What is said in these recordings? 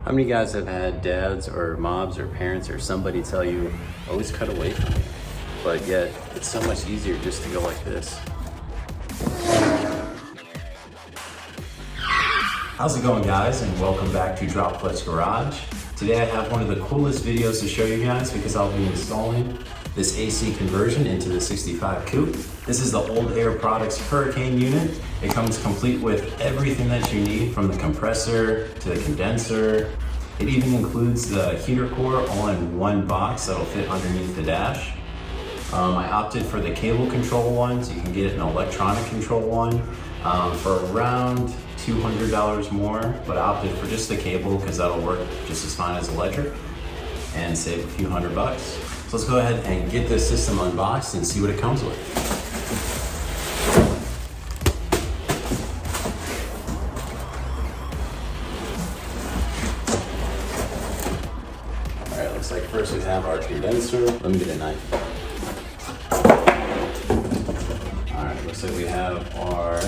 How many guys have had dads or moms or parents or somebody tell you, always cut away from me? But yet, it's so much easier just to go like this. How's it going, guys? And welcome back to Drop Clutch Garage. Today I have one of the coolest videos to show you guys because I'll be installing this AC conversion into the 65 coupe. This is the Old Air Products Hurricane unit. It comes complete with everything that you need, from the compressor to the condenser. It even includes the heater core all in one box that'll fit underneath the dash. I opted for the cable control ones. You can get an electronic control one for around $200 more, but I opted for just the cable because that'll work just as fine as electric and save a few $100. So let's go ahead and get this system unboxed and see what it comes with. All right, looks like first we have our condenser. Let me get a knife. All right, looks like we have our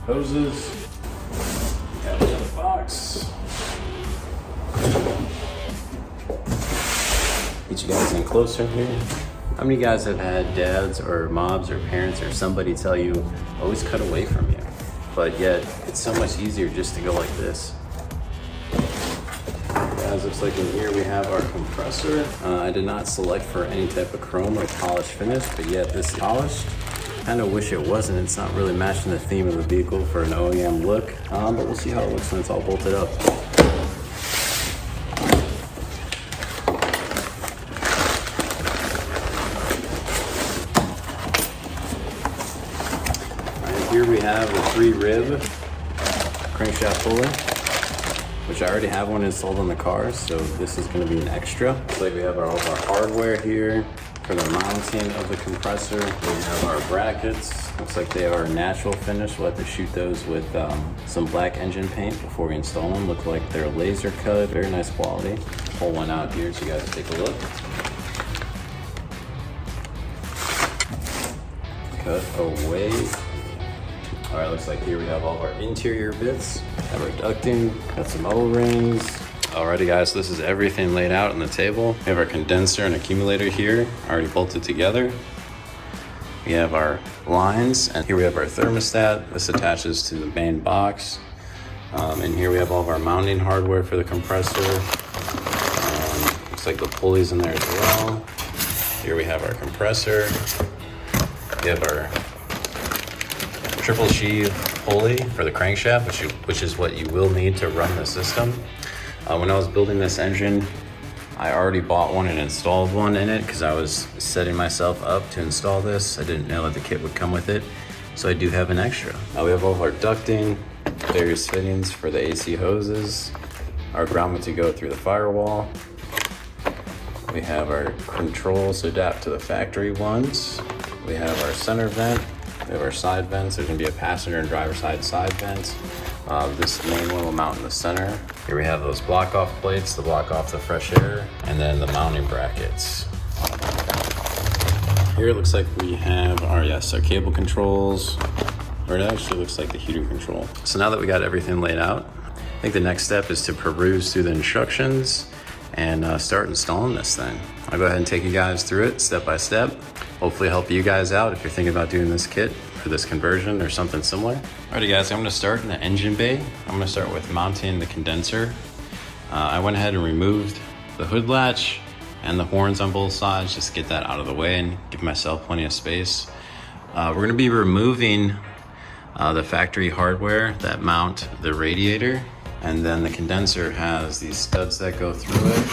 hoses. We have another box. Get you guys in closer here. How many guys have had dads or moms or parents or somebody tell you, always cut away from you? But yet, it's so much easier just to go like this. Guys, looks like in here we have our compressor. I did not select for any type of chrome or polish finish, but yet this is polished. Kind of wish it wasn't. It's not really matching the theme of the vehicle for an OEM look, but we'll see how it looks when it's all bolted up. Here we have a 3-rib crankshaft puller, which I already have one installed on the car, so this is going to be an extra. Looks like we have all of our hardware here for the mounting of the compressor. We have our brackets. Looks like they are natural finish. We'll have to shoot those with some black engine paint before we install them. Look like they're laser cut, very nice quality. Pull one out here so you guys take a look. Cut away. All right, looks like here we have all of our interior bits. Have our ducting, got some O-rings. Alrighty guys, so this is everything laid out on the table. We have our condenser and accumulator here, already bolted together. We have our lines, and here we have our thermostat. This attaches to the main box. And here we have all of our mounting hardware for the compressor. Looks like the pulley's in there as well. Here we have our compressor. We have our triple sheave pulley for the crankshaft, which is what you will need to run the system. When I was building this engine, I already bought one and installed one in it because I was setting myself up to install this. I didn't know that the kit would come with it, so I do have an extra. We have all of our ducting, various fittings for the AC hoses, our grommet to go through the firewall. We have our controls to adapt to the factory ones. We have our center vent. We have our side vents. There's gonna be a passenger and driver side vents. This main one will mount in the center. Here we have those block off plates to block off the fresh air, and then the mounting brackets. Here it looks like we have our cable controls, or it actually looks like the heater control. So now that we got everything laid out, I think the next step is to peruse through the instructions and start installing this thing. I'll go ahead and take you guys through it step by step. Hopefully help you guys out if you're thinking about doing this kit for this conversion or something similar. Alrighty guys, I'm gonna start in the engine bay. I'm gonna start with mounting the condenser. I went ahead and removed the hood latch and the horns on both sides just to get that out of the way and give myself plenty of space. We're gonna be removing the factory hardware that mount the radiator, and then the condenser has these studs that go through it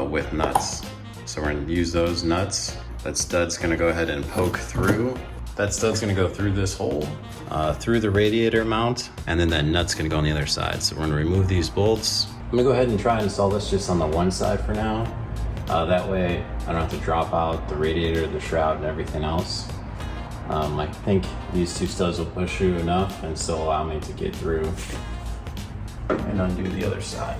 with nuts. So we're gonna use those nuts. That stud's gonna go ahead and poke through. That stud's gonna go through this hole, through the radiator mount, and then that nut's gonna go on the other side. So we're gonna remove these bolts. I'm gonna go ahead and try and install this just on the one side for now. That way I don't have to drop out the radiator, the shroud, and everything else. I think these two studs will push through enough and still allow me to get through and undo the other side.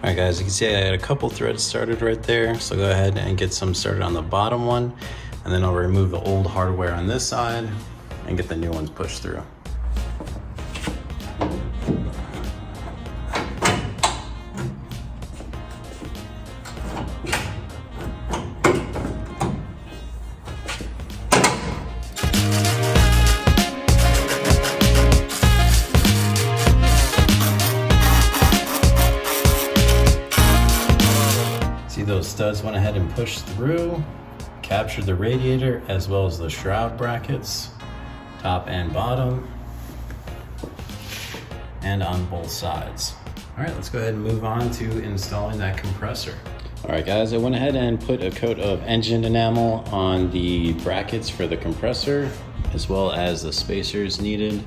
All right guys, you can see I had a couple threads started right there. So go ahead and get some started on the bottom one, and then I'll remove the old hardware on this side and get the new ones pushed through. Those studs went ahead and pushed through, captured the radiator as well as the shroud brackets, top and bottom, and on both sides. All right, let's go ahead and move on to installing that compressor. All right guys, I went ahead and put a coat of engine enamel on the brackets for the compressor, as well as the spacers needed.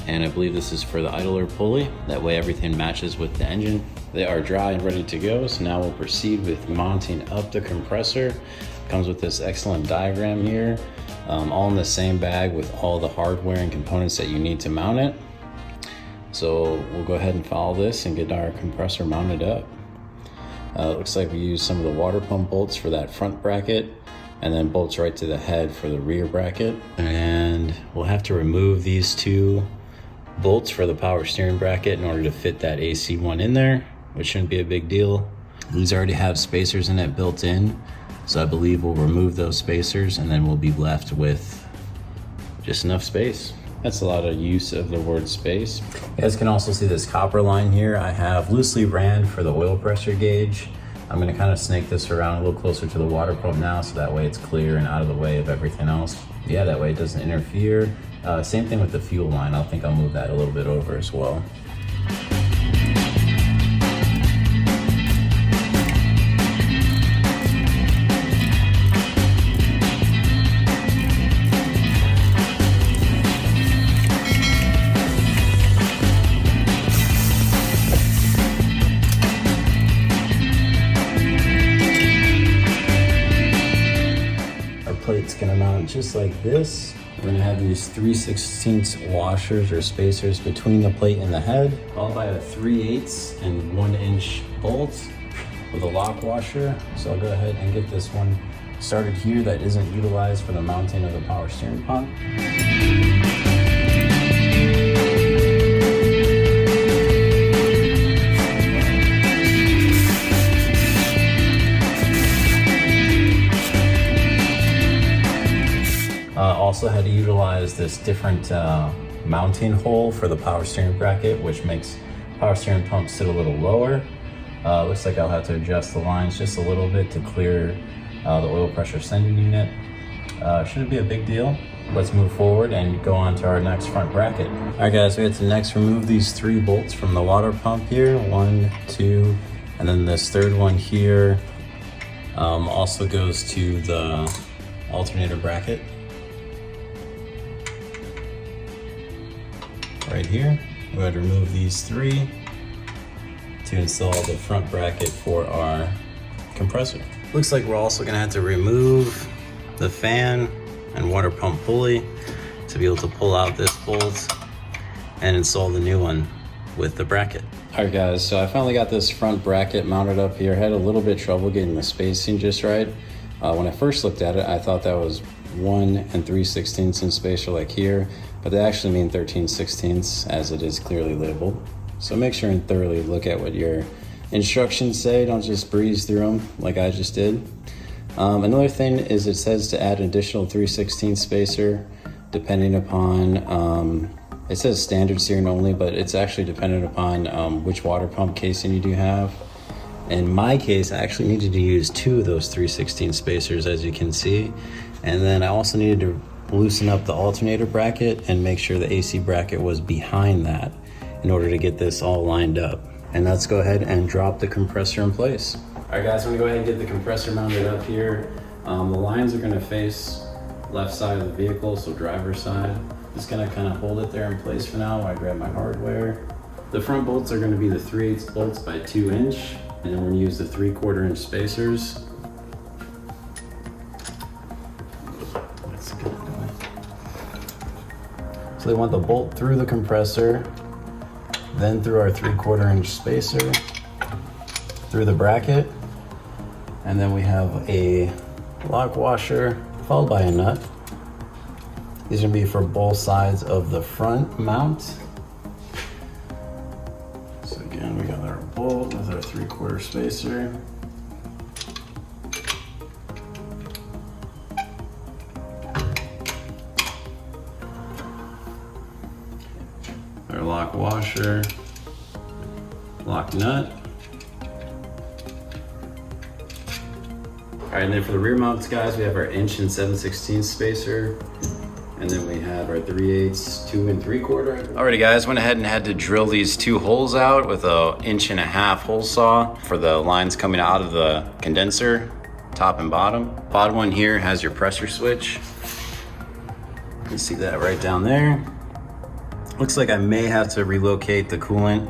And I believe this is for the idler pulley. That way everything matches with the engine. They are dry and ready to go. So now we'll proceed with mounting up the compressor. Comes with this excellent diagram here, all in the same bag with all the hardware and components that you need to mount it. So we'll go ahead and follow this and get our compressor mounted up. It looks like we used some of the water pump bolts for that front bracket, and then bolts right to the head for the rear bracket. And we'll have to remove these two bolts for the power steering bracket in order to fit that AC one in there, which shouldn't be a big deal. These already have spacers in it built in, so I believe we'll remove those spacers and then we'll be left with just enough space. That's a lot of use of the word space. You guys can also see this copper line here. I have loosely ran for the oil pressure gauge. I'm gonna kind of snake this around a little closer to the water pump now, so that way it's clear and out of the way of everything else. Yeah, that way it doesn't interfere. Same thing with the fuel line. I think I'll move that a little bit over as well. Our plate's gonna mount just like this. We're gonna have these 3/16 washers or spacers between the plate and the head, followed by a 3/8 and 1-inch bolt with a lock washer. So I'll go ahead and get this one started here that isn't utilized for the mounting of the power steering pump. Also had to utilize this different mounting hole for the power steering bracket, which makes power steering pump sit a little lower. Looks like I'll have to adjust the lines just a little bit to clear the oil pressure sending unit. Shouldn't be a big deal. Let's move forward and go on to our next front bracket. All right guys, we have to next remove these 3 bolts from the water pump here. 1, 2, and then this third one here also goes to the alternator bracket. Right here, we're going to remove these 3 to install the front bracket for our compressor. Looks like we're also going to have to remove the fan and water pump pulley to be able to pull out this bolt and install the new one with the bracket. All right guys, so I finally got this front bracket mounted up here. I had a little bit of trouble getting the spacing just right. When I first looked at it, I thought that was 1 3/16 in spacer like here, but they actually mean 13/16 as it is clearly labeled. So make sure and thoroughly look at what your instructions say. Don't just breeze through them like I just did. Another thing is it says to add an additional 3/16 spacer depending upon, it says standard searing only, but it's actually dependent upon which water pump casing you do have. In my case, I actually needed to use 2 of those 3/16 spacers, as you can see. And then I also needed to loosen up the alternator bracket and make sure the AC bracket was behind that in order to get this all lined up. And let's go ahead and drop the compressor in place. All right guys, I'm gonna go ahead and get the compressor mounted up here. The lines are gonna face left side of the vehicle, so driver's side. Just gonna kind of hold it there in place for now while I grab my hardware. The front bolts are gonna be the 3/8 bolts by 2 inch, and then we're gonna use the 3/4 inch spacers. So they want the bolt through the compressor, then through our 3/4 inch spacer, through the bracket. And then we have a lock washer followed by a nut. These are gonna be for both sides of the front mount. So again, we got our bolt with our 3/4 spacer. Our lock washer, lock nut. All right, and then for the rear mounts, guys, we have our 1 7/16 spacer. And then we have our 3/8, 2 3/4. Alrighty guys, went ahead and had to drill these 2 holes out with a 1.5 inch hole saw for the lines coming out of the condenser, top and bottom. Bottom one here has your pressure switch. You can see that right down there. Looks like I may have to relocate the coolant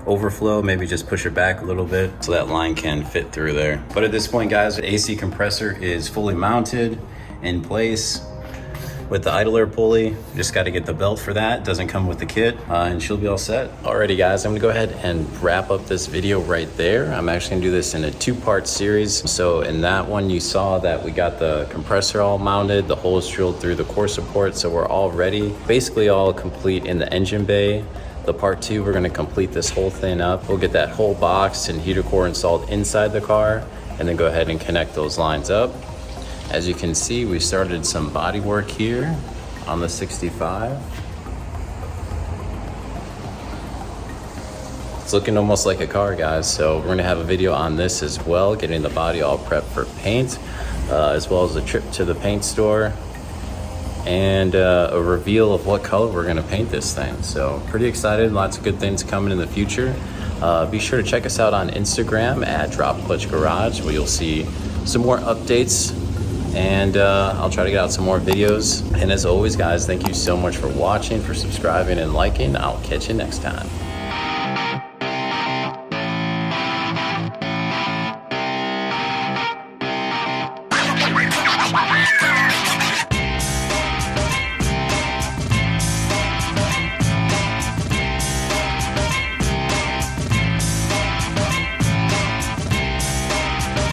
overflow, maybe just push it back a little bit so that line can fit through there. But at this point, guys, the AC compressor is fully mounted in place with the idler pulley. Just got to get the belt for that. Doesn't come with the kit, and she'll be all set. Alrighty guys, I'm gonna go ahead and wrap up this video right there. I'm actually gonna do this in a 2-part series. So in that one, you saw that we got the compressor all mounted, the holes drilled through the core support, so we're all ready. Basically all complete in the engine bay. The part 2, we're gonna complete this whole thing up. We'll get that whole box and heater core installed inside the car, and then go ahead and connect those lines up. As you can see, we started some body work here on the 65. It's looking almost like a car, guys. So we're gonna have a video on this as well, getting the body all prepped for paint, as well as a trip to the paint store and a reveal of what color we're gonna paint this thing. So pretty excited, lots of good things coming in the future. Be sure to check us out on Instagram at Drop Clutch Garage, where you'll see some more updates, and I'll try to get out some more videos. And as always, guys, thank you so much for watching, for subscribing and liking. I'll catch you next time.